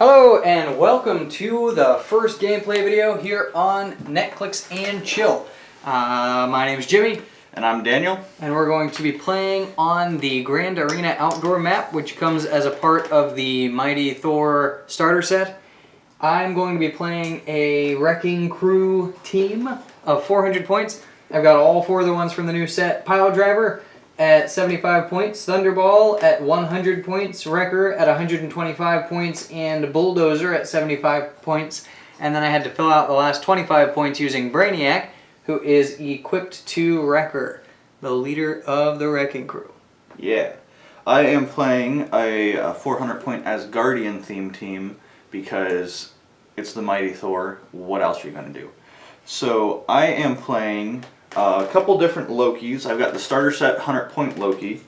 Hello and welcome to the first gameplay video here on Netflix and Chill. My name is Jimmy. And I'm Daniel. And we're going to be playing on the Grand Arena Outdoor map, which comes as a part of the Mighty Thor starter set. I'm going to be playing a Wrecking Crew team of 400 points. I've got all four of the ones from the new set. Pile Driver at 75 points, Thunderball at 100 points, Wrecker at 125 points, and Bulldozer at 75 points. And then I had to fill out the last 25 points using Brainiac, who is equipped to Wrecker, the leader of the Wrecking Crew. Yeah. I am playing a 400 point Asgardian theme team because it's the Mighty Thor. What else are you going to do? So I am playing a couple different Lokis. I've got the starter set 100 point Loki.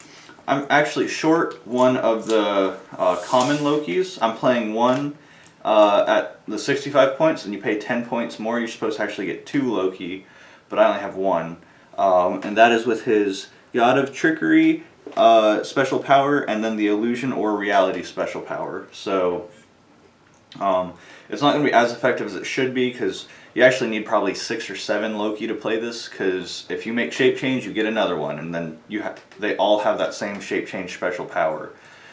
I'm actually short one of the common Lokis. I'm playing one at the 65 points, and you pay 10 points more. You're supposed to actually get two Loki, but I only have one. And that is with his God of Trickery special power, and then the Illusion or Reality special power. So it's not going to be as effective as it should be, because you actually need probably 6 or 7 Loki to play this, because if you make shape change, you get another one, and then they all have that same shape change special power.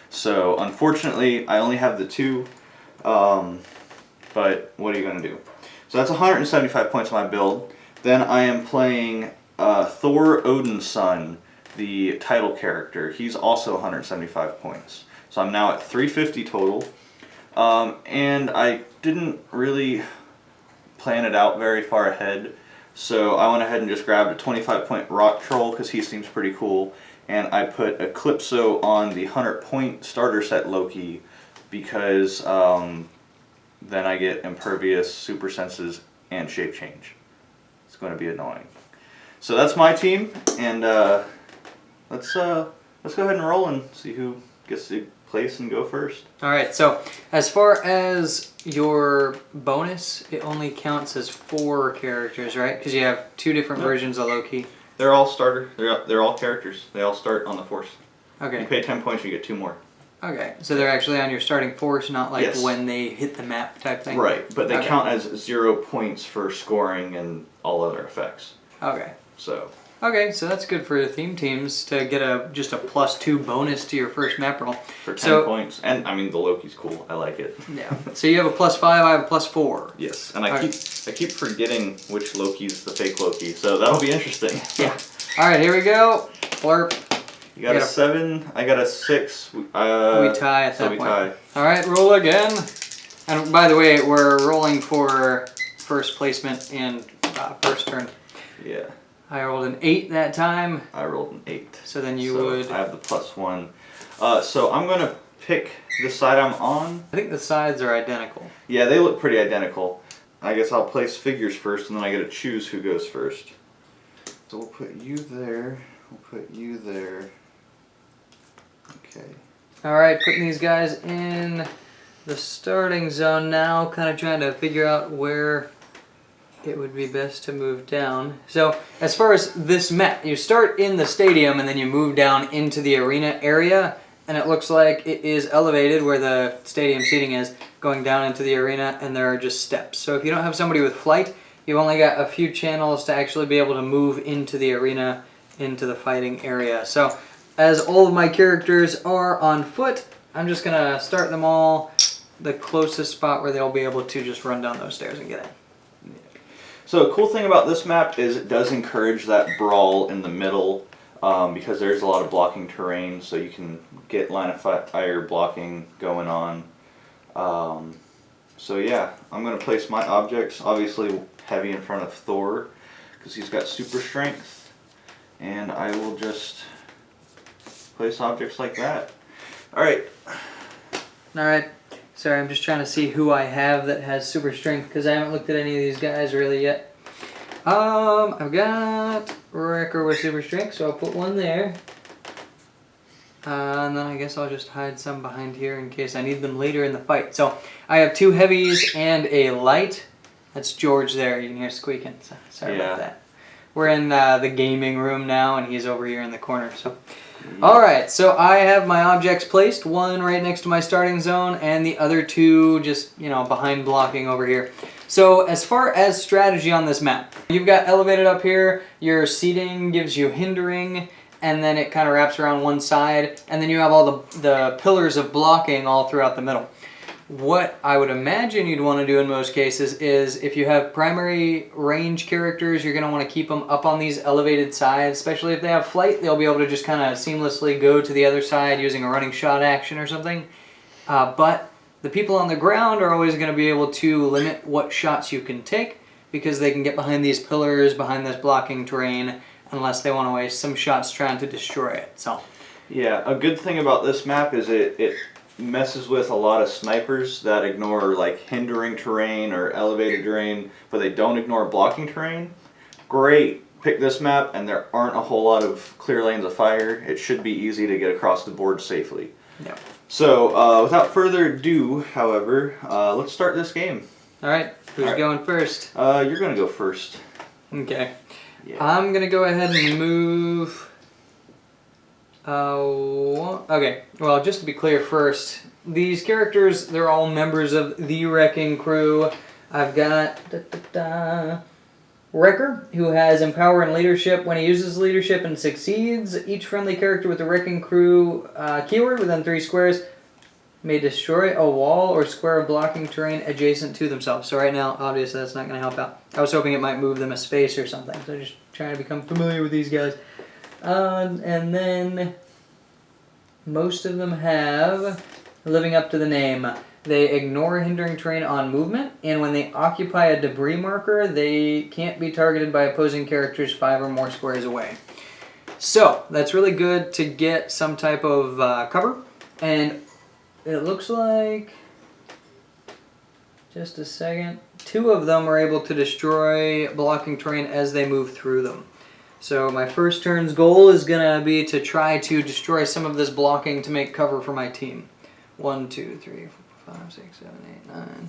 So unfortunately, I only have the 2, but what are you going to do? So that's 175 points on my build. Then I am playing Thor Odin's son, the title character. He's also 175 points. So I'm now at 350 total. And I didn't really plan it out very far ahead, so I went ahead and just grabbed a 25 point Rock Troll because he seems pretty cool, and I put Eclipso on the 100 point starter set Loki because then I get Impervious, Super Senses, and Shape Change. It's going to be annoying. So that's my team, and let's go ahead and roll and see who gets to place and go first. Alright, so as far as your bonus, it only counts as 4 characters, right? Because you have 2 different versions of Loki. They're all starter. They're all characters. They all start on the force. Okay. You pay 10 points, you get 2 more. Okay, so they're actually on your starting force, not like when they hit the map type thing? Right, but they count as 0 points for scoring and all other effects. Okay. So that's good for the theme teams to get just a +2 bonus to your first map roll. for 10 points, and I mean the Loki's cool. I like it. Yeah. So you have a +5. I have a +4. Yes, and I keep forgetting which Loki's the fake Loki, so that'll be interesting. Yeah. All right, here we go. Blurp. You got a 7. I got a 6. We tie at that point. Tie. All right, roll again. And by the way, we're rolling for first placement and first turn. Yeah. I rolled an 8 that time. I rolled an 8. So then you would... I have the +1. So I'm going to pick the side I'm on. I think the sides are identical. Yeah, they look pretty identical. I guess I'll place figures first, and then I get to choose who goes first. So we'll put you there. We'll put you there. Okay. Alright, putting these guys in the starting zone now. Kind of trying to figure out where it would be best to move down. So as far as this map, you start in the stadium and then you move down into the arena area, and it looks like it is elevated where the stadium seating is, going down into the arena, and there are just steps. So if you don't have somebody with flight, you've only got a few channels to actually be able to move into the arena, into the fighting area. So as all of my characters are on foot, I'm just going to start them all the closest spot where they'll be able to just run down those stairs and get in. So a cool thing about this map is it does encourage that brawl in the middle, because there's a lot of blocking terrain, so you can get line of fire blocking going on. So yeah, I'm going to place my objects, obviously heavy in front of Thor, because he's got super strength, and I will just place objects like that. Alright. Alright. Sorry, I'm just trying to see who I have that has super strength, because I haven't looked at any of these guys really yet. I've got Wrecker with super strength, so I'll put one there. And then I guess I'll just hide some behind here in case I need them later in the fight. So I have 2 heavies and a light. That's George there. You can hear squeaking. So sorry about that. We're in the gaming room now, and he's over here in the corner. So Alright, so I have my objects placed, one right next to my starting zone, and the other two just, behind blocking over here. So as far as strategy on this map, you've got elevated up here, your seating gives you hindering, and then it kind of wraps around one side, and then you have all the pillars of blocking all throughout the middle. What I would imagine you'd want to do in most cases is if you have primary range characters, you're going to want to keep them up on these elevated sides, especially if they have flight. They'll be able to just kind of seamlessly go to the other side using a running shot action or something. But the people on the ground are always going to be able to limit what shots you can take because they can get behind these pillars, behind this blocking terrain, unless they want to waste some shots trying to destroy it. So, yeah, a good thing about this map is it messes with a lot of snipers that ignore like hindering terrain or elevated terrain, but they don't ignore blocking terrain. Great, pick this map and there aren't a whole lot of clear lanes of fire. It should be easy to get across the board safely. Yep. So without further ado, however, let's start this game. Alright, who's going first? You're gonna go first. Okay. Yeah. I'm gonna go ahead and move. Okay, well, just to be clear first, these characters, they're all members of the Wrecking Crew. I've got Wrecker, who has Empower and Leadership. When he uses Leadership and succeeds, each friendly character with the Wrecking Crew keyword within 3 squares may destroy a wall or square of blocking terrain adjacent to themselves. So right now, obviously, that's not going to help out. I was hoping it might move them a space or something. So just trying to become familiar with these guys. And then most of them have living up to the name. They ignore hindering terrain on movement, and when they occupy a debris marker, they can't be targeted by opposing characters 5 or more squares away. So that's really good to get some type of cover, and it looks like, just a second, 2 of them are able to destroy blocking terrain as they move through them. So my first turn's goal is going to be to try to destroy some of this blocking to make cover for my team. 1, 2, 3, 4, 5, 6, 7, 8, 9.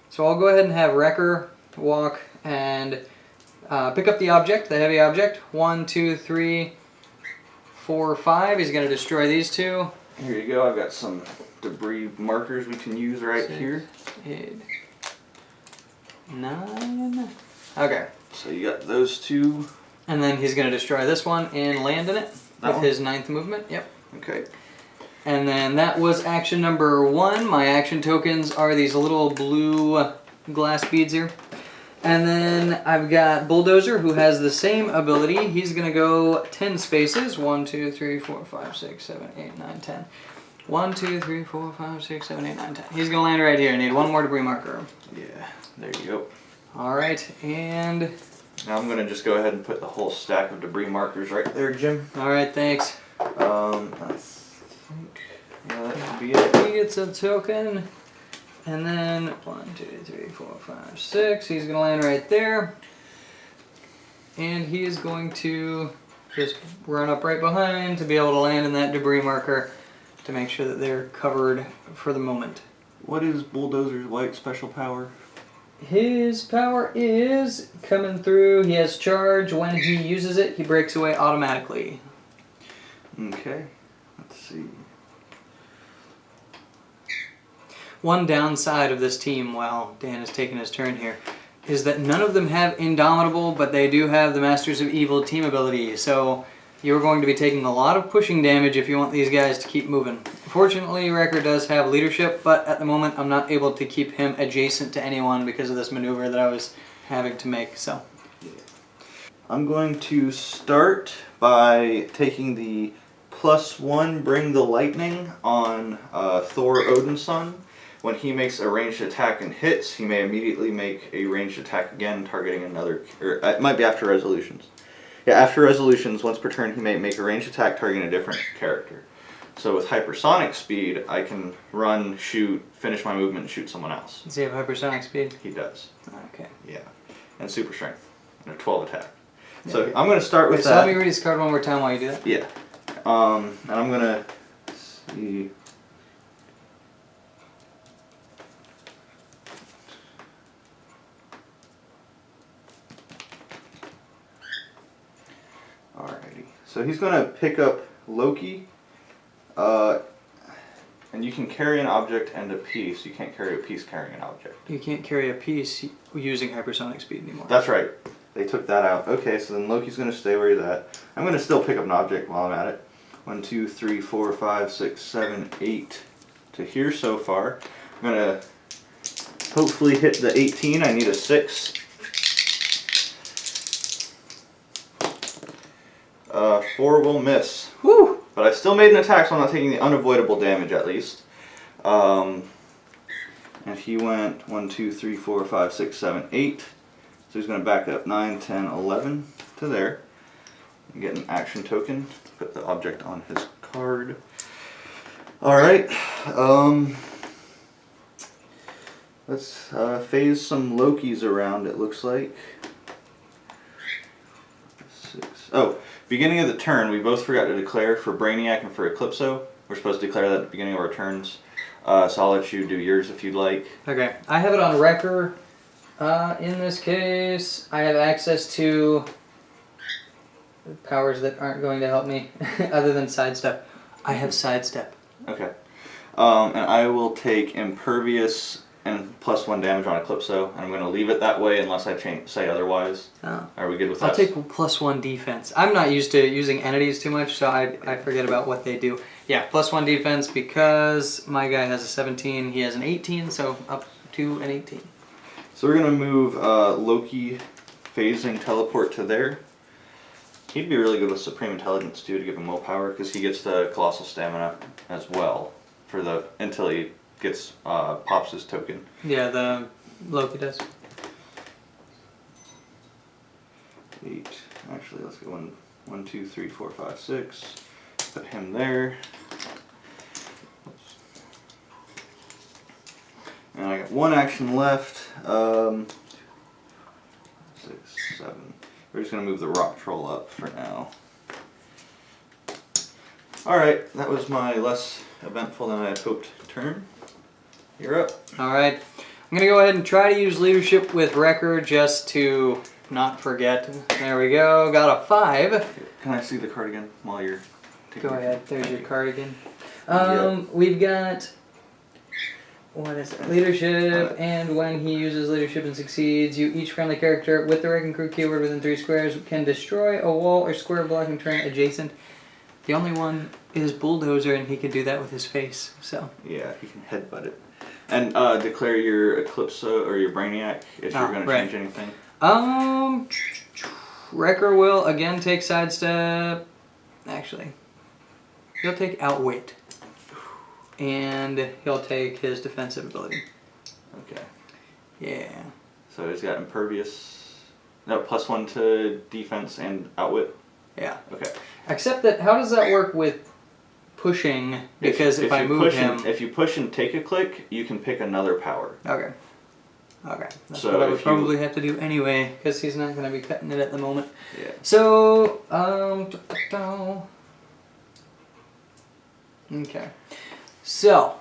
So I'll go ahead and have Wrecker walk and pick up the object, the heavy object. 1, 2, 3, 4, 5. He's going to destroy these 2. Here you go. I've got some debris markers we can use right 6, here. 8, 9. Okay. So you got those 2. And then he's going to destroy this one and land in it with his 9th movement. Yep. Okay. And then that was action number 1. My action tokens are these little blue glass beads here. And then I've got Bulldozer, who has the same ability. He's going to go 10 spaces. 1, 2, 3, 4, 5, 6, 7, 8, 9, 10. 1, 2, 3, 4, 5, 6, 7, 8, 9, 10. He's going to land right here. I need 1 more debris marker. Yeah, there you go. Alright, and now I'm going to just go ahead and put the whole stack of debris markers right there, Jim. alright, thanks. I think that should be it. He gets a token. And then 1, 2, 3, 4, 5, 6. He's going to land right there. And he is going to just run up right behind to be able to land in that debris marker to make sure that they're covered for the moment. What is Bulldozer's white special power? His power is coming through. He has charge. When he uses it, he breaks away automatically. Okay, let's see. One downside of this team, while Dan is taking his turn here, is that none of them have Indomitable, but they do have the Masters of Evil team ability. So you're going to be taking a lot of pushing damage if you want these guys to keep moving. Fortunately, Wrecker does have leadership, but at the moment I'm not able to keep him adjacent to anyone because of this maneuver that I was having to make. So I'm going to start by taking the +1 Bring the Lightning on Thor Odin's son. When he makes a ranged attack and hits, he may immediately make a ranged attack again, targeting another... Or it might be after resolutions. Yeah, after resolutions, once per turn, he may make a ranged attack targeting a different character. So with hypersonic speed, I can run, shoot, finish my movement, and shoot someone else. does he have hypersonic speed? He does. Okay. Yeah. And super strength. And a 12 attack. So I'm going to start with Wait, so that. let me read his card one more time while you do that. Yeah. And I'm going to see... Alrighty. So he's going to pick up Loki. And you can carry an object and a piece. You can't carry a piece carrying an object. You can't carry a piece using hypersonic speed anymore. That's right. They took that out. Okay, so then Loki's going to stay where he's at. I'm going to still pick up an object while I'm at it. 1, 2, 3, 4, 5, 6, 7, 8 to here so far. I'm going to hopefully hit the 18. I need a 6. 4 will miss. Woo! But I still made an attack, so I'm not taking the unavoidable damage at least. And he went 1, 2, 3, 4, 5, 6, 7, 8. So he's going to back up 9, 10, 11 to there. And get an action token. Put the object on his card. Alright. Let's phase some Lokis around, it looks like. 6. Oh. Beginning of the turn, we both forgot to declare for Brainiac and for Eclipso. We're supposed to declare that at the beginning of our turns. So I'll let you do yours if you'd like. Okay, I have it on Wrecker. In this case, I have access to powers that aren't going to help me, other than Sidestep. I have Sidestep. Okay. And I will take Impervious and +1 damage on Eclipso, and I'm going to leave it that way unless I say otherwise. Oh. Are we good with that? I'll take +1 defense. I'm not used to using entities too much, so I forget about what they do. Yeah, +1 defense because my guy has a 17, he has an 18, so up to an 18. So we're going to move Loki phasing teleport to there. He'd be really good with Supreme Intelligence too to give him willpower because he gets the Colossal Stamina as well for until he gets pops his token. Yeah, the Loki does. 8. Actually, let's go 1, 2, 3, 4, 5, 6. Put him there. Oops. And I got 1 action left. 6, 7. We're just gonna move the rock troll up for now. All right, that was my less eventful than I had hoped turn. You're up. Alright, I'm going to go ahead and try to use leadership with Wrecker just to not forget. There we go, got a 5. Can I see the card again while you're taking Go your ahead, there's your card again. Yep. We've got, what is it, leadership, and when he uses leadership and succeeds, each friendly character with the Wrecking Crew keyword within 3 squares can destroy a wall or square blocking terrain adjacent. The only one is Bulldozer, and he can do that with his face, so. Yeah, he can headbutt it. And declare your Eclipso or your Brainiac if you're going to change anything. Wrecker will again take Sidestep. Actually, he'll take Outwit. And he'll take his defensive ability. Okay. Yeah. So he's got Impervious. No, +1 to defense and Outwit. Yeah. Okay. Except that, how does that work with pushing? Because if I move him... If you push and take a click, you can pick another power. Okay. Okay. That's So what I would probably have to do anyway, because he's not going to be cutting it at the moment. Yeah. So, okay. So,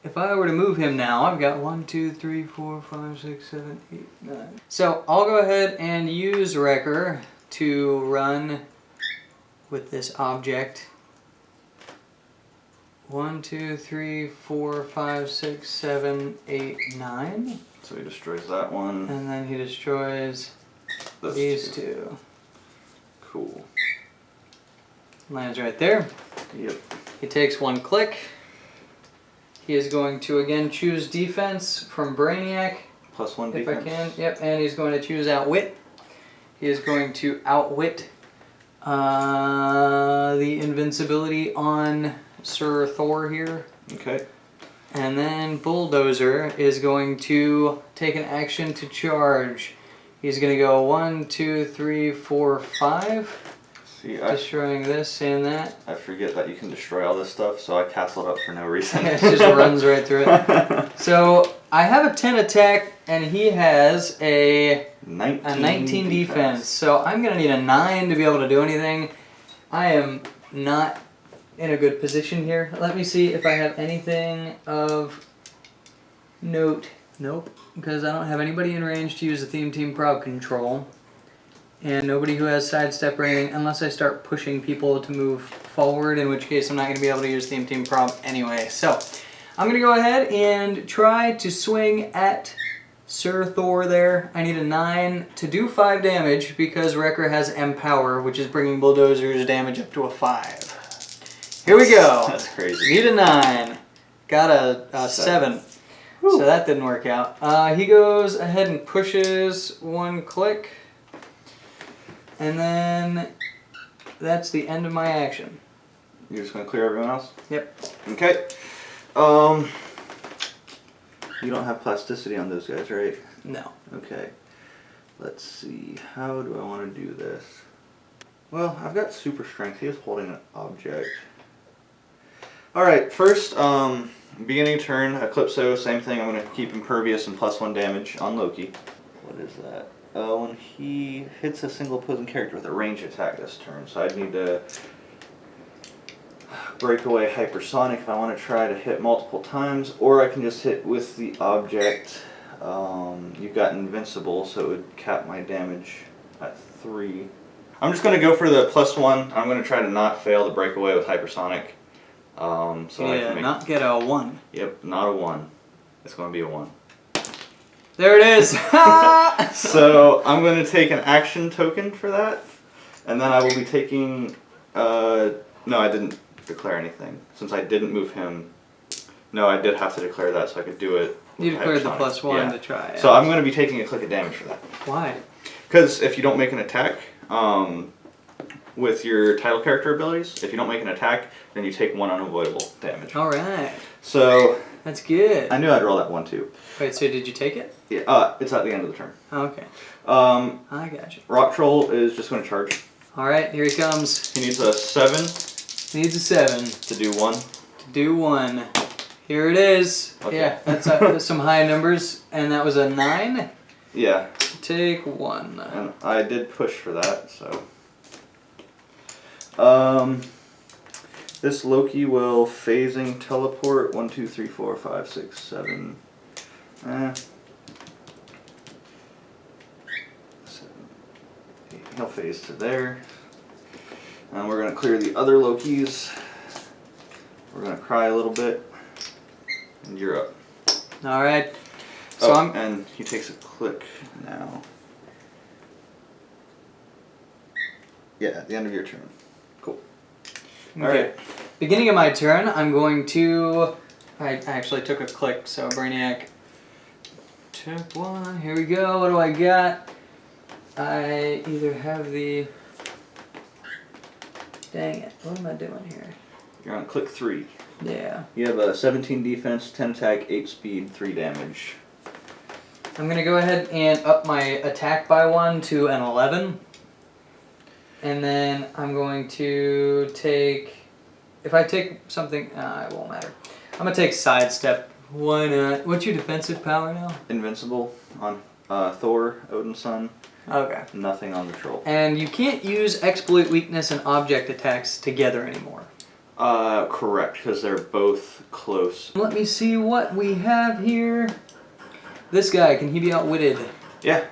if I were to move him now, I've got 1, 2, 3, 4, 5, 6, 7, 8, 9. So, I'll go ahead and use Wrecker to run with this object. 1, 2, 3, 4, 5, 6, 7, 8, 9. So he destroys that one. And then he destroys these two. Cool. Lands right there. Yep. He takes 1 click. He is going to again choose defense from Brainiac. +1 if defense. I can. Yep, and he's going to choose Outwit. He is going to outwit the invincibility on Sir Thor here. Okay. And then Bulldozer is going to take an action to charge. He's going to go 1, 2, 3, 4, 5. See, Destroying this and that. I forget that you can destroy all this stuff, so I castle it up for no reason. It just runs right through it. So I have a 10 attack, and he has a 19 defense. So I'm going to need a 9 to be able to do anything. I am not in a good position here. Let me see if I have anything of note. Nope, because I don't have anybody in range to use the Theme Team Proud Control. and nobody who has sidestep or anything, unless I start pushing people to move forward, in which case I'm not going to be able to use Theme Team prompt anyway. So I'm going to go ahead and try to swing at Sir Thor there. I need a 9 to do 5 damage because Wrecker has Empower, which is bringing Bulldozer's damage up to a 5. Here we go. That's crazy. Need a 9. Got a 7. So that didn't work out. He goes ahead and pushes 1 click. And then that's the end of my action. You're just going to clear everyone else? Yep. Okay. You don't have plasticity on those guys, right? No. Okay. Let's see. How do I want to do this? Well, I've got super strength. He is holding an object. Alright, first, beginning turn, Eclipso, same thing. I'm going to keep impervious and +1 damage on Loki. What is that? When he hits a single opposing character with a ranged attack this turn, so I'd need to breakaway hypersonic if I want to try to hit multiple times, or I can just hit with the object. You've got invincible, so it would cap my damage at 3. I'm just going to go for the +1. I'm going to try to not fail the breakaway with hypersonic. So I can not get a 1. Yep, not a 1. It's going to be a 1. There it is! So I'm going to take an action token for that, and then I will be taking... no, I didn't declare anything. Since I didn't move him... No, I did have to declare that so I could do it. You declared the +1 to try. Yeah. So I'm going to be taking a click of damage for that. Why? Because if you don't make an attack, with your title character abilities, if you don't make an attack, then you take 1 unavoidable damage. Alright. So... That's good. I knew I'd roll that 1 too. Wait, so did you take it? Yeah, it's at the end of the turn. Okay. I got you. Rock Troll is just going to charge. Alright, here he comes. He needs a 7. Needs a 7. To do 1. To do 1. Here it is. Okay. Yeah, that's some high numbers. And that was a 9? Yeah. Take 1. And I did push for that, so... This Loki will phasing teleport 1, 2, 3, 4, 5, 6, 7. 7, 8. He'll phase to there. And we're going to clear the other Lokis. We're going to cry a little bit. And you're up. Alright. So and he takes a click now. Yeah, at the end of your turn. Cool. Okay. Alright. Beginning of my turn, I'm going to... I actually took a click, so Brainiac took 1. Here we go. What do I got? I either have the... Dang it. What am I doing here? You're on click 3. Yeah. You have a 17 defense, 10 attack, 8 speed, 3 damage. I'm going to go ahead and up my attack by 1 to an 11. And then I'm going to take... If I take something... it won't matter. I'm going to take Sidestep. Why not? What's your defensive power now? Invincible on Thor, Odin's son. Okay. Nothing on the troll. And you can't use Exploit Weakness and Object attacks together anymore. Correct, because they're both close. Let me see what we have here. This guy, can he be outwitted? Yeah.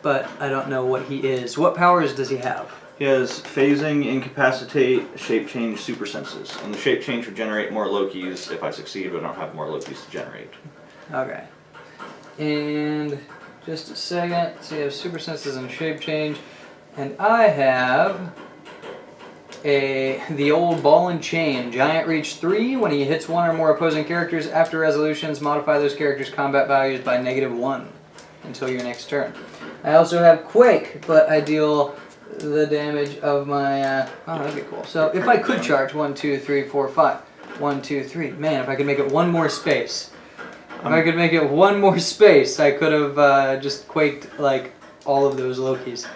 But I don't know what he is. What powers does he have? He has phasing, incapacitate, shape change, super senses. And the shape change would generate more Lokis if I succeed, but I don't have more Lokis to generate. Okay. And just a second. So you have super senses and shape change. And I have the old ball and chain. Giant reach 3. When he hits 1 or more opposing characters after resolutions, modify those characters' combat values by -1 until your next turn. I also have Quake, but I deal the damage of my... oh, that'd be cool. So if I could charge 1, 2, 3, 4, 5. 1, 2, 3. Man, if I could make it one more space. If I could make it one more space, I could have just Quaked like all of those Lokis.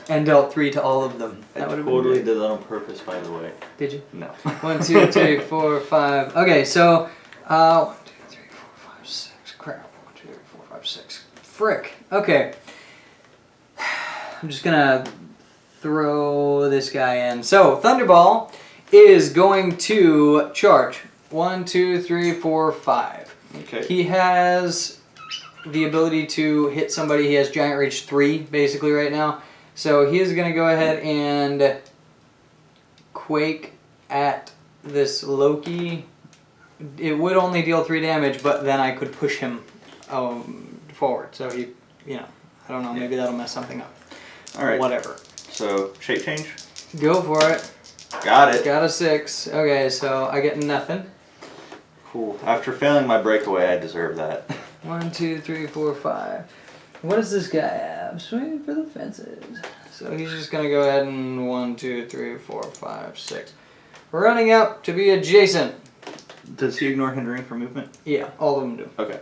And dealt 3 to all of them. That I totally did that on purpose, by the way. Did you? No. 1, 2, 3, 4, 5. Okay, so 1, 2, 3, 4, 5, 6. Crap. 1, 2, 3, 4, 5, 6. Frick. Okay. I'm just gonna throw this guy in. So Thunderball is going to charge. 1, 2, 3, 4, 5. Okay. He has the ability to hit somebody. He has Giant Reach 3 basically right now. So he is going to go ahead and quake at this Loki. It would only deal 3 damage, but then I could push him forward. So he, you know, I don't know, maybe that'll mess something up. All right. Whatever. So, shape change? Go for it. Got it. Got a 6. Okay, so I get nothing. Cool. After failing my breakaway, I deserve that. 1, 2, 3, 4, 5. What does this guy have? Swing for the fences. So he's just going to go ahead and 1, 2, 3, 4, 5, 6. Running up to be adjacent. Does he ignore hindering for movement? Yeah, all of them do. Okay.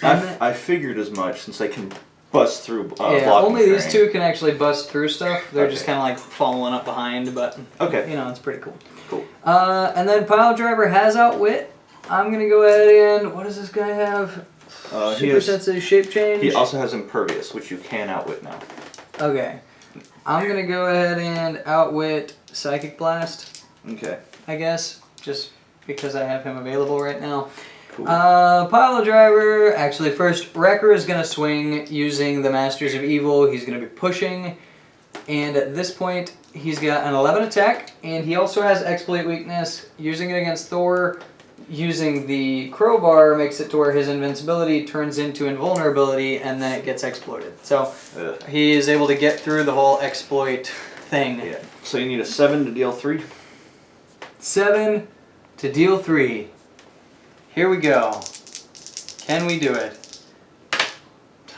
I figured as much since they can bust through blocking only terrain. these two can actually bust through stuff. They're just Okay. kind of like following up behind, but you know, it's pretty cool. Cool. And then Pile Driver has Outwit. I'm going to go ahead and, what does this guy have? Super Sensei Shape Change. He also has Impervious, which you can outwit now. Okay. I'm going to go ahead and Outwit Psychic Blast. Okay. I guess, just because I have him available right now. Cool. Pile Driver, actually first, Wrecker is going to swing using the Masters of Evil. He's going to be pushing, and at this point, he's got an 11 attack, and he also has Exploit Weakness. Using it against Thor, using the crowbar makes it to where his invincibility turns into invulnerability, and then it gets exploited. So, he is able to get through the whole exploit thing. Yeah. So you need a 7 to deal 3? 7 to deal 3. Here we go. Can we do it?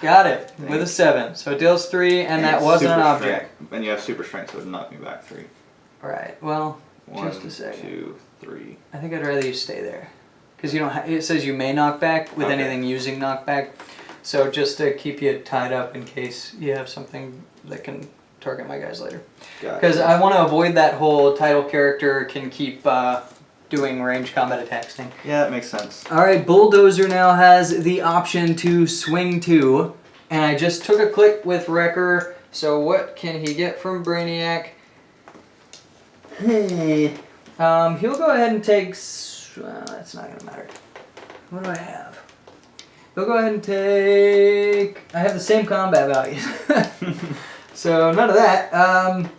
Got it. With a 7. So it deals 3, and that wasn't an object. And you have super strength, so it would knock me back 3. Alright, well, 1, just a second. 2, 3. I think I'd rather you stay there. Because you don't it says you may knock back with anything using knockback. So just to keep you tied up in case you have something that can target my guys later. Because I want to avoid that whole title character can keep doing range combat attacks thing. Yeah, that makes sense. Alright, Bulldozer now has the option to swing 2. And I just took a click with Wrecker. So what can he get from Brainiac? Hey. He'll go ahead and take... Well, that's not going to matter. What do I have? He'll go ahead and take... I have the same combat values. So none of that.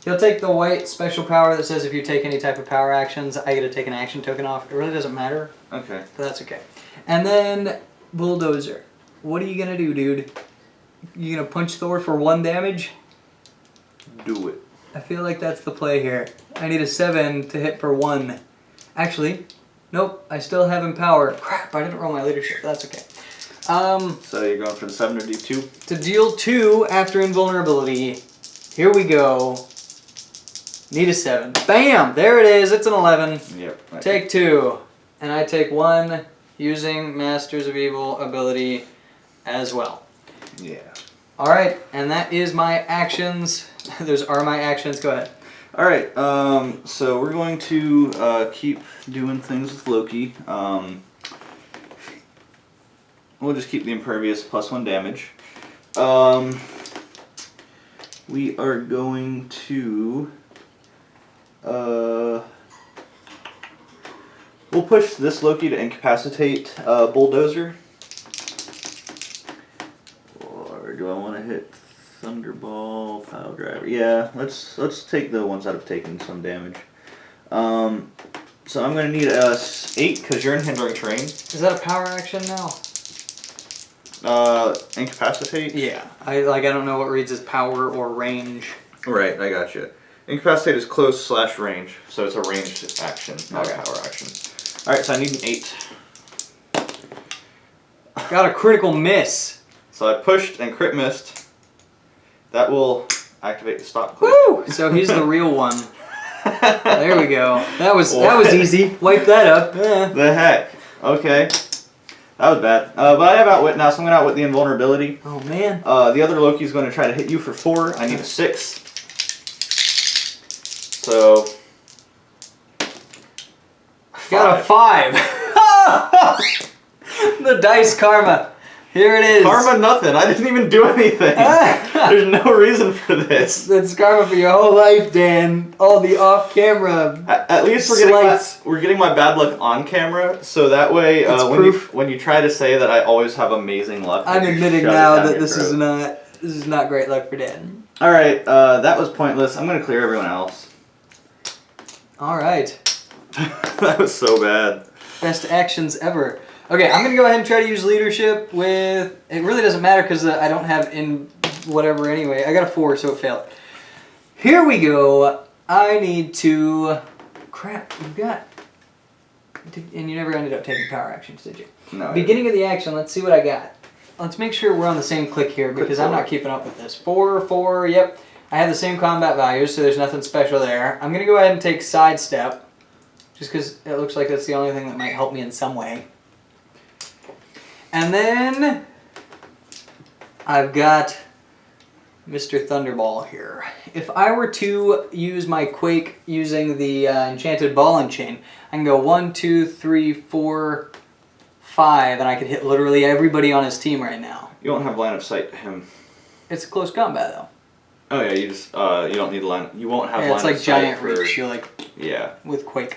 He'll take the white special power that says if you take any type of power actions, I get to take an action token off. It really doesn't matter. Okay. But that's okay. And then Bulldozer. What are you going to do, dude? You going to punch Thor for 1 damage? Do it. I feel like that's the play here. I need a 7 to hit for 1. Actually, nope. I still have Empower. Crap, I didn't roll my leadership. That's okay. So you're going for the 7 to do 2? To deal 2 after invulnerability. Here we go. Need a 7. Bam! There it is. It's an 11. Yep. Take 2. And I take 1 using Masters of Evil ability as well. Yeah. Alright, and that is my actions. Those are my actions. Go ahead. Alright, so we're going to keep doing things with Loki. We'll just keep the Impervious plus 1 damage. We are going to... we'll push this Loki to incapacitate Bulldozer. Or do I want to hit Thunderball, Pile Driver? Yeah, let's take the ones that have taken some damage. So I'm going to need a 8 because you're in hindering terrain. Is that a power action now? Incapacitate? Yeah. I don't know what reads as power or range. Right, I got you. Incapacitate is close / range, so it's a ranged action, not a power action. Alright, so I need an 8. Got a critical miss. So I pushed and crit missed. That will activate the stop click. Woo! So he's the real one. There we go. That was easy. Wipe that up. The heck? Okay. That was bad. But I have Outwit now, so I'm going to Outwit the invulnerability. Oh, man. The other Loki is going to try to hit you for 4. I need a 6. So... Got a 5. The dice karma. Here it is. Karma nothing. I didn't even do anything. There's no reason for this. That's karma for your whole life, Dan. All the off-camera At least we're getting my bad luck on camera, so that way when you try to say that I always have amazing luck. I'm admitting now that this is This is not great luck for Dan. Alright, that was pointless. I'm gonna clear everyone else. Alright. That was so bad. Best actions ever. Okay, I'm gonna go ahead and try to use leadership with... It really doesn't matter because I don't have in whatever anyway. I got a 4, so it failed. Here we go. I need to... Crap, you've got... And you never ended up taking power actions, did you? No. Beginning of the action, let's see what I got. Let's make sure we're on the same click here because I'm not keeping up with this. 4, 4, yep. I have the same combat values, so there's nothing special there. I'm going to go ahead and take sidestep, just because it looks like that's the only thing that might help me in some way. And then I've got Mr. Thunderball here. If I were to use my Quake using the Enchanted Ball and Chain, I can go 1, 2, 3, 4, 5, and I could hit literally everybody on his team right now. You won't have line of sight to him. It's close combat though. Oh yeah, you just you don't need line. You won't have line of sight. It's like giant reach. You're like with Quake.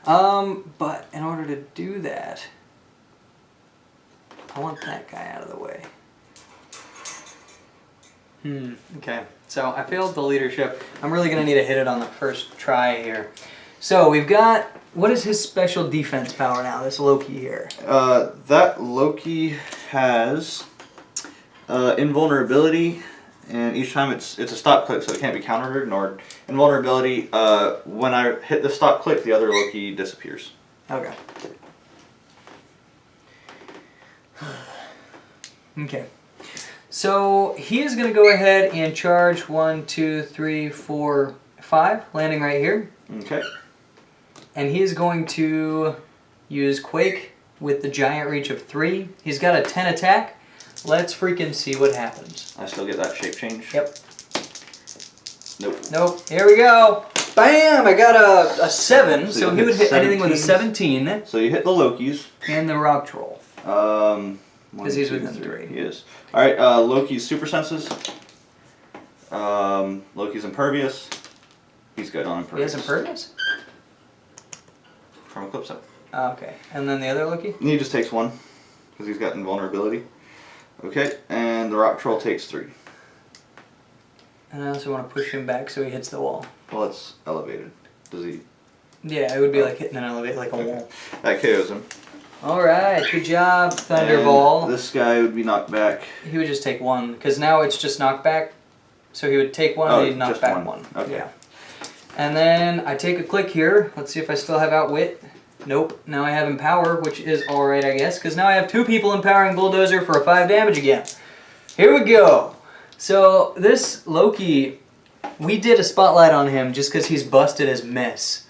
But in order to do that, I want that guy out of the way. Okay. So I failed the leadership. I'm really gonna need to hit it on the first try here. So we've got, what is his special defense power now, this Loki here? That Loki has invulnerability, and each time it's a stop click, so it can't be countered or ignored. Invulnerability, when I hit the stop click, the other Loki disappears. Okay. Okay. So he is going to go ahead and charge 1, 2, 3, 4, 5, landing right here. Okay. And he's going to use Quake with the giant reach of 3. He's got a 10 attack. Let's freaking see what happens. I still get that shape change? Yep. Nope. Nope. Here we go. Bam! I got a 7. So he would hit 17. anything with a 17. So you hit the Lokis. And the Rock Troll. Because he's within 3. He is. Alright, Loki's super senses. Loki's impervious. He's good on impervious. He has impervious? From Eclipse. Oh, okay. And then the other Loki? He just takes 1. Because he's got invulnerability. Okay, and the Rock Troll takes 3. And I also want to push him back so he hits the wall. Well, it's elevated. Does he? Yeah, it would be like hitting an elevator, like a wall. That KOs him. Alright, good job, Thunderball. And this guy would be knocked back. He would just take 1, because now it's just knockback. So he would take 1 and he'd knock back 1. Okay. Yeah. And then I take a click here. Let's see if I still have Outwit. Nope. Now I have Empower, which is alright, I guess, because now I have 2 people empowering Bulldozer for a 5 damage again. Here we go. So this Loki, we did a spotlight on him just because he's busted as mess.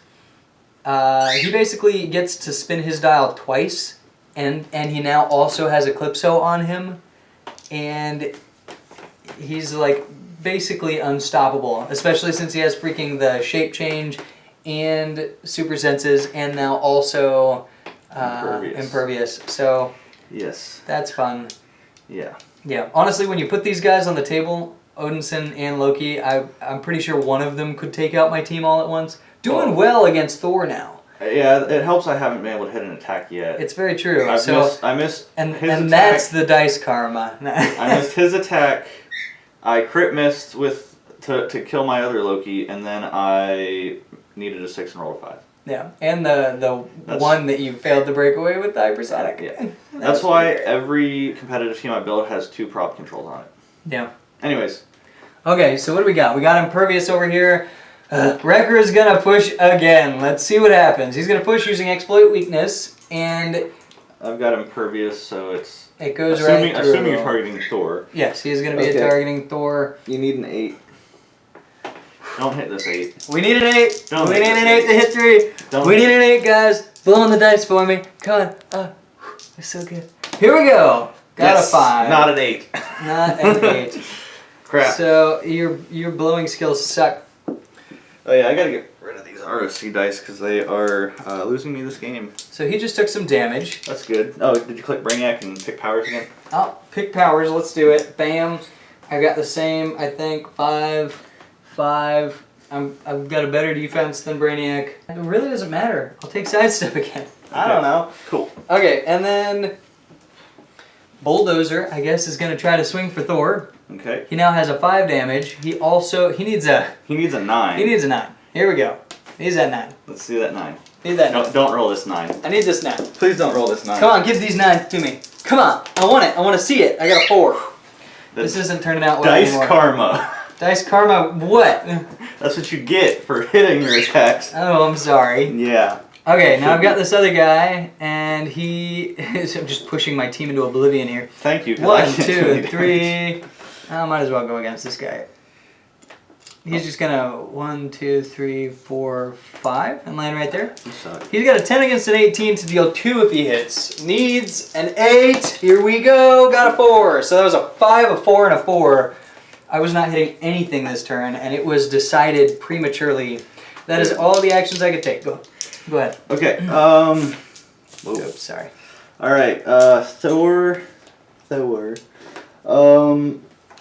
He basically gets to spin his dial twice, and he now also has Eclipso on him, and he's like basically unstoppable, especially since he has freaking the shape change and super senses, and now also impervious. So yes, that's fun. Yeah. Yeah. Honestly, when you put these guys on the table, Odinson and Loki, I'm pretty sure one of them could take out my team all at once. Doing well against Thor now. Yeah, it helps I haven't been able to hit an attack yet. It's very true. I missed his attack. That's the dice karma. I missed his attack. I crit missed to kill my other Loki, and then I needed a 6 and rolled a 5. Yeah, and the one that you failed to break away with the hypersonic. Yeah. That's why every competitive team I build has 2 prop controls on it. Yeah. Anyways. Okay, so what do we got? We got Impervious over here. Wrecker is going to push again. Let's see what happens. He's going to push using Exploit Weakness, and... I've got Impervious, so it's... It goes right through. Assuming you're targeting Thor. Yes, he is going to be targeting Thor. You need an 8. Don't hit this 8. We need an 8. Don't we need an 8 to hit 3. We need an 8, guys. Blow on the dice for me. Come on. It's so good. Here we go. Got a 5. Not an 8. Not an 8. Crap. So your blowing skills suck. Oh yeah, I gotta get rid of these ROC dice because they are losing me this game. So he just took some damage. That's good. Oh, did you click Brainiac and pick powers again? Oh, pick powers. Let's do it. Bam. I got the same. I think 5. I've got a better defense than Brainiac. It really doesn't matter. I'll take sidestep again. I don't know. Cool. Okay, and then Bulldozer, I guess, is going to try to swing for Thor. Okay. He now has a 5 damage. He needs a... He needs a 9. He needs a 9. Here we go. He's at 9. Let's see that 9. Need that 9. Don't roll this 9. I need this 9. Please don't roll this 9. Come on, give these 9s to me. Come on. I want it. I want to see it. I got a 4. This isn't turning out well Dice anymore. karma. Dice karma what? That's what you get for hitting your attacks. Oh, I'm sorry. Yeah. Okay, now I've got this other guy, and he is... I'm just pushing my team into oblivion here. Thank you. 'Cause I 1, can't do 2, any 3... damage. I might as well go against this guy. He's just gonna 1, 2, 3, 4, 5 and land right there. You suck. He's got a 10 against an 18 to deal 2 if he hits. Needs an 8. Here we go. Got a 4. So that was a 5, a 4, and a 4. I was not hitting anything this turn, and it was decided prematurely. That is all the actions I could take. Go ahead. Okay. Oops, sorry. All right. Thor.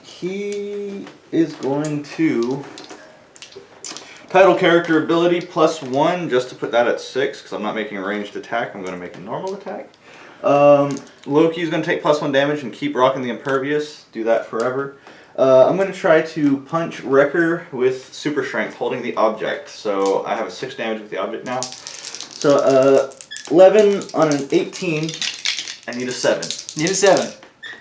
He is going to title character ability +1 just to put that at 6 because I'm not making a ranged attack. I'm going to make a normal attack. Loki's going to take +1 damage and keep rocking the impervious. Do that forever. I'm going to try to punch Wrecker with super strength holding the object. So I have a 6 damage with the object now. So 11 on an 18. I need a 7. Need a 7.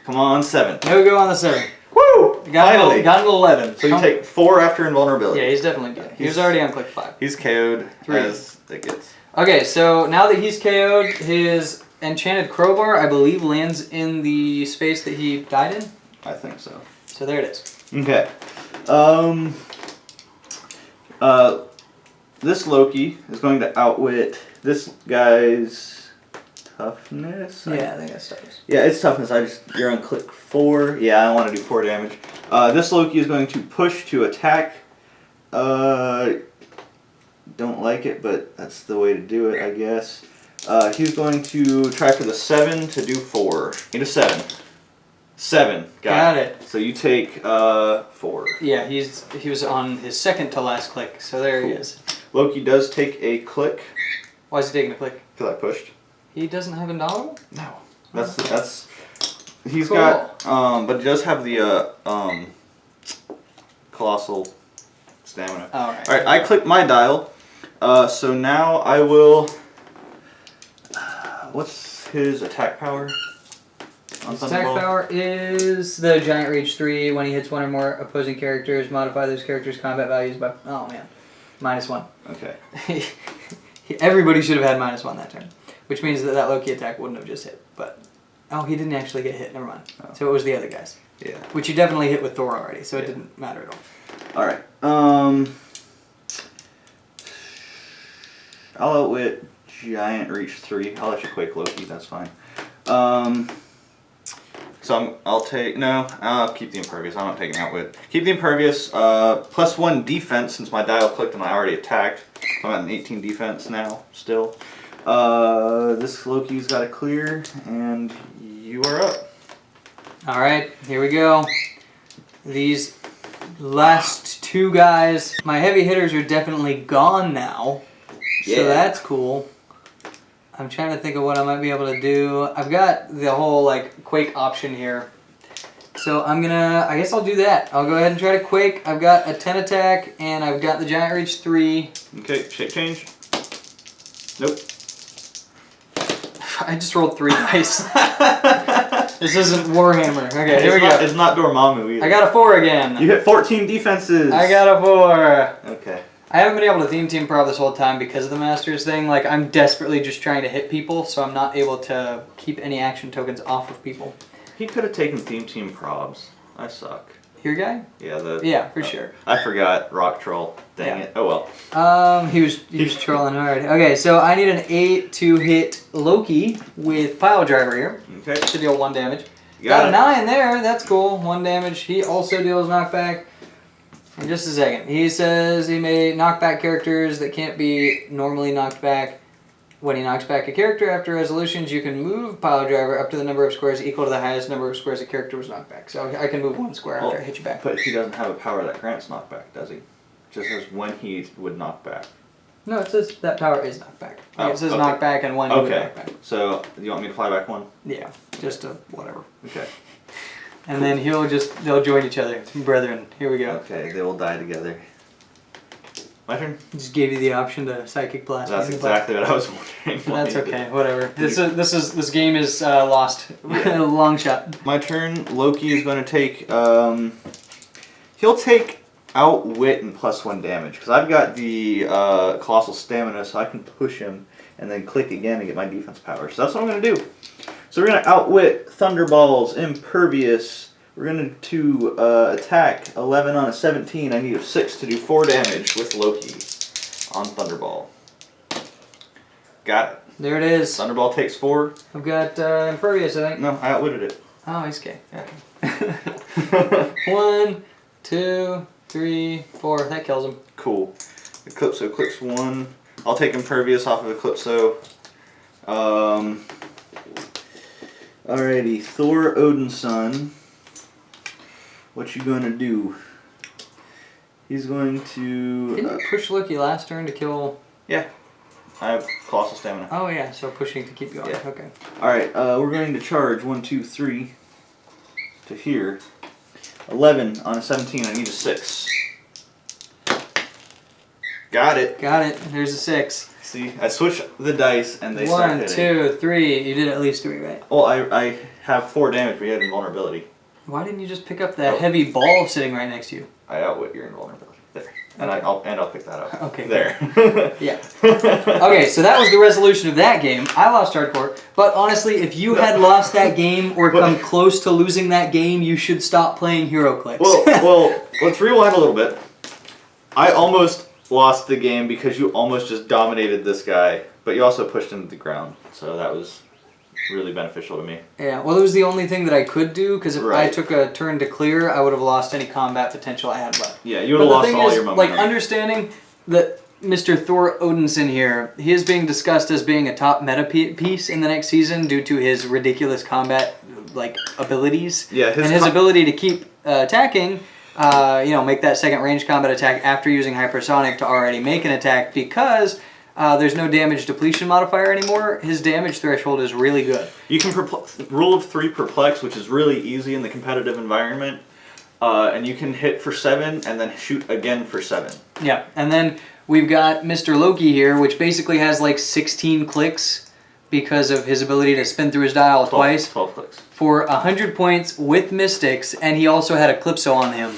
Come on, 7. No go on the 7. Woo! Finally. Got an 11. So you take 4 after invulnerability. Yeah, he's definitely good. He was already on click 5. He's KO'd 3. as it gets. Okay, so now that he's KO'd, his enchanted crowbar, I believe, lands in the space that he died in. I think so. So there it is. Okay. This Loki is going to outwit this guy's toughness. Yeah, I think that's toughness. Yeah, it's toughness. You're on click 4. Yeah, I want to do 4 damage. This Loki is going to push to attack. Don't like it, but that's the way to do it, I guess. He's going to try for the 7 to do 4. Need a 7. 7. Got it. So you take 4. Yeah, he was on his second to last click, so there he is. Loki does take a click. Why is he taking a click? Because I pushed. He doesn't have Indomitable? No. That's he's Cool. got but he does have the colossal stamina. Alright. Alright, I clicked my dial. So now I will what's his attack power? His attack power is the Giant Reach 3. When he hits one or more opposing characters, modify those characters' combat values by... Oh, man. -1. Okay. Everybody should have had -1 that turn. Which means that Loki attack wouldn't have just hit. But... Oh, he didn't actually get hit. Never mind. Oh. So it was the other guys. Yeah. Which you definitely hit with Thor already, so it didn't matter at all. Alright. I'll outwit Giant Reach 3. I'll let you Quake Loki, that's fine. So I'll keep the Impervious. I'm not taking Outwit. Keep the Impervious. +1 defense since my dial clicked and I already attacked. I'm at an 18 defense now, still. This Loki's got to clear, and you are up. Alright, here we go. These last 2 guys, my heavy hitters are definitely gone now. Yeah. So that's cool. I'm trying to think of what I might be able to do. I've got the whole like Quake option here. So I guess I'll do that. I'll go ahead and try to Quake. I've got a 10 attack and I've got the Giant Reach 3. Okay, shape change. Nope. I just rolled 3 dice. This isn't Warhammer. Okay, here we go. It's not Dormammu either. I got a 4 again. You hit 14 defenses. I got a 4. Okay. I haven't been able to theme team prob this whole time because of the Masters thing. Like, I'm desperately just trying to hit people, so I'm not able to keep any action tokens off of people. He could have taken theme team probs. I suck. Your guy? Yeah, Yeah, for sure. I forgot Rock Troll. Dang it. Oh well. He was trolling hard. Okay, so I need an 8 to hit Loki with Pile Driver here. Okay. To deal 1 damage. Got a 9 there. That's cool. 1 damage. He also deals knockback. In just a second. He says he may knock back characters that can't be normally knocked back. When he knocks back a character after resolutions, you can move Pile Driver up to the number of squares equal to the highest number of squares a character was knocked back. So I can move 1 square after I hit you back. But he doesn't have a power that grants knockback, does he? Just as when he would knock back. No, it says that power is knockback. Oh, It says okay. knockback and 1 you would Okay. knockback. So you want me to fly back 1? Yeah, just a whatever. Okay. And then they'll join each other. Brethren, here we go. Okay, they will die together. My turn? Just gave you the option to psychic blast. That's exactly what I was wondering. That's okay, whatever. This game is lost. Long shot. My turn. Loki is going to take. He'll take outwit and +1 damage because I've got the colossal stamina, so I can push him and then click again and get my defense power. So that's what I'm going to do. So we're going to outwit Thunderballs, Impervious. We're going to attack 11 on a 17. I need a 6 to do 4 damage with Loki on Thunderball. Got it. There it is. Thunderball takes 4. I've got Impervious, I think. No, I outwitted it. Oh, he's okay. Yeah. 1, 2, 3, 4. That kills him. Cool. Eclipso clicks 1. I'll take Impervious off of Eclipso. Alrighty, Thor Odin's son. What you gonna do? He's going to... Didn't you push Loki last turn to kill... Yeah. I have Colossal Stamina. Oh yeah, so pushing to keep going. Yeah. Okay. Alright, we're going to charge 1, 2, 3 to here. 11 on a 17, I need a 6. Got it. Got it. There's a 6. See, I switch the dice and they start 1, hitting. 2, 3. You did at least 3, right? Well, I have 4 damage, but you had invulnerability. Why didn't you just pick up that heavy ball sitting right next to you? I outwit your invulnerability. There. And I'll pick that up. Okay. There. Yeah. Okay, so that was the resolution of that game. I lost hardcore, but honestly, if you had lost that game or come close to losing that game, you should stop playing Heroclix. well, let's rewind a little bit. I almost lost the game because you almost just dominated this guy, but you also pushed him to the ground, so that was really beneficial to me. Yeah, well, it was the only thing that I could do, because if I Right. took a turn to clear, I would have lost any combat potential I had left. Yeah, you would have lost all your momentum. Like, understanding that Mr. Thor Odinson here, he is being discussed as being a top meta piece in the next season due to his ridiculous combat, like, abilities. Yeah, his ability to keep attacking, make that second range combat attack after using hypersonic to already make an attack, because there's no damage depletion modifier anymore. His damage threshold is really good. You can rule of 3 perplex, which is really easy in the competitive environment, and you can hit for 7 and then shoot again for 7. Yeah, and then we've got Mr. Loki here, which basically has like 16 clicks because of his ability to spin through his dial twice. 12 clicks. For 100 points with Mystics, and he also had Eclipso on him.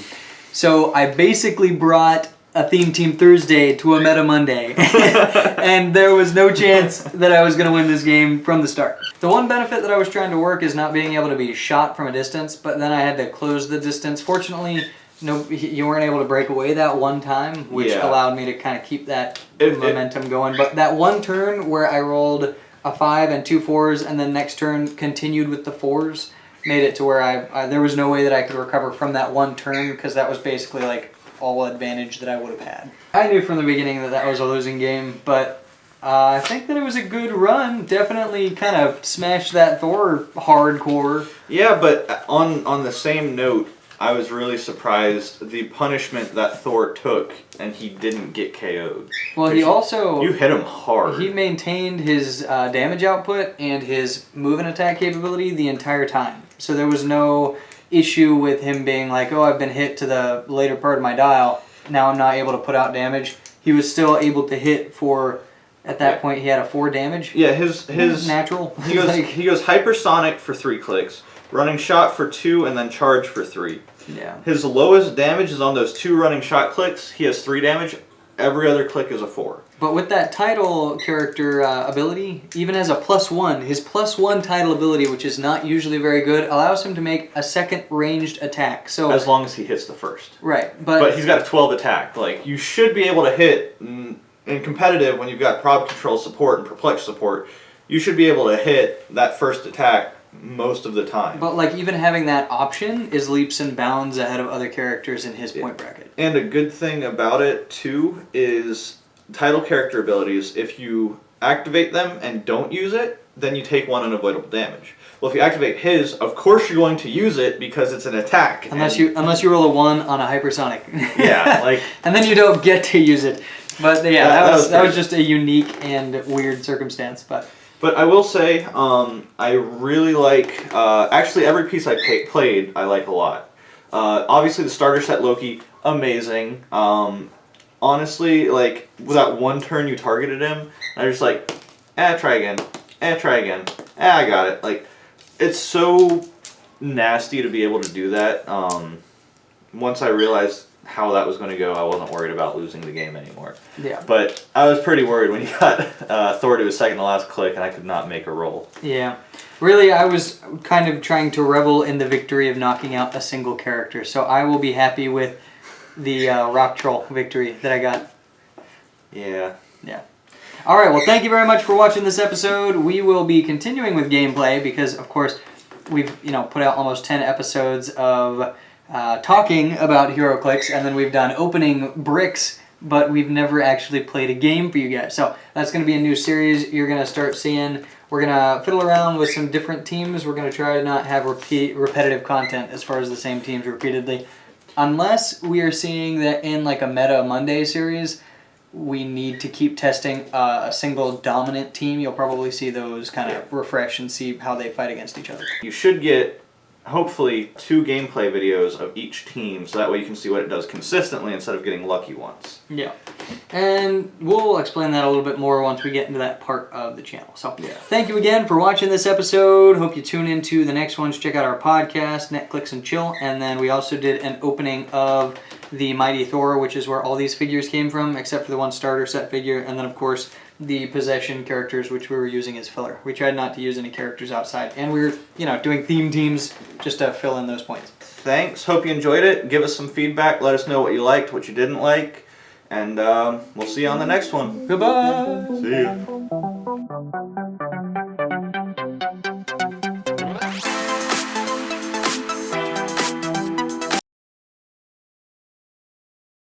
So I basically brought a Theme Team Thursday to a Meta Monday. And there was no chance that I was going to win this game from the start. The one benefit that I was trying to work is not being able to be shot from a distance, but then I had to close the distance. Fortunately, you weren't able to break away that one time, which allowed me to kind of keep that momentum going. But that one turn where I rolled a 5 and 2 4s, and then next turn continued with the 4s, made it to where I there was no way that I could recover from that one turn, because that was basically like all advantage that I would have had. I knew from the beginning that that was a losing game, but I think that it was a good run. Definitely kind of smashed that Thor hardcore. Yeah, but on the same note, I was really surprised the punishment that Thor took, and he didn't get KO'd. Well, he also... You hit him hard. He maintained his damage output and his move and attack capability the entire time. So there was no issue with him being like, oh, I've been hit to the later part of my dial, now I'm not able to put out damage. He was still able to hit for, at that point he had a 4 damage. Yeah, his natural. He goes hypersonic for 3 clicks, running shot for 2, and then charge for 3. Yeah. His lowest damage is on those 2 running shot clicks. He has 3 damage. Every other click is a 4. But with that title character ability, even as a +1, his +1 title ability, which is not usually very good, allows him to make a second ranged attack. So as long as he hits the first. Right, but he's got a 12 attack. Like, you should be able to hit in competitive when you've got prob control support and perplex support. You should be able to hit that first attack most of the time. But like, even having that option is leaps and bounds ahead of other characters in his point bracket. And a good thing about it too is title character abilities. If you activate them and don't use it, then you take 1 unavoidable damage. Well, if you activate his, of course you're going to use it because it's an attack. Unless you roll a 1 on a hypersonic. Yeah, like... And then you don't get to use it. But yeah, that was just a unique and weird circumstance. But I will say, I really like, actually every piece I played, I like a lot. Obviously the starter set Loki, amazing. Honestly, like, with that one turn you targeted him, I was just like, try again, try again, I got it. Like, it's so nasty to be able to do that. Once I realized how that was going to go, I wasn't worried about losing the game anymore. yeah. But I was pretty worried when you got Thor to his second to last click and I could not make a roll. Yeah. Really, I was kind of trying to revel in the victory of knocking out a single character. So I will be happy with the Rock Troll victory that I got. Yeah. Yeah. All right, well, thank you very much for watching this episode. We will be continuing with gameplay because, of course, we've put out almost 10 episodes of talking about Heroclix, and then we've done opening bricks, but we've never actually played a game for you guys. So that's going to be a new series you're going to start seeing. We're going to fiddle around with some different teams. We're going to try to not have repetitive content as far as the same teams repeatedly. Unless we are seeing that in like a Meta Monday series, we need to keep testing a single dominant team. You'll probably see those kind of refresh and see how they fight against each other. You should get, hopefully, 2 gameplay videos of each team, so that way you can see what it does consistently instead of getting lucky once. Yeah. And we'll explain that a little bit more once we get into that part of the channel. So thank you again for watching this episode. Hope you tune into the next ones. Check out our podcast, Netflix and Chill. And then we also did an opening of the Mighty Thor, which is where all these figures came from, except for the one starter set figure. And then, of course, the possession characters, which we were using as filler. We tried not to use any characters outside. And we were, doing theme teams just to fill in those points. Thanks. Hope you enjoyed it. Give us some feedback. Let us know what you liked, what you didn't like. And we'll see you on the next one. Goodbye. See you.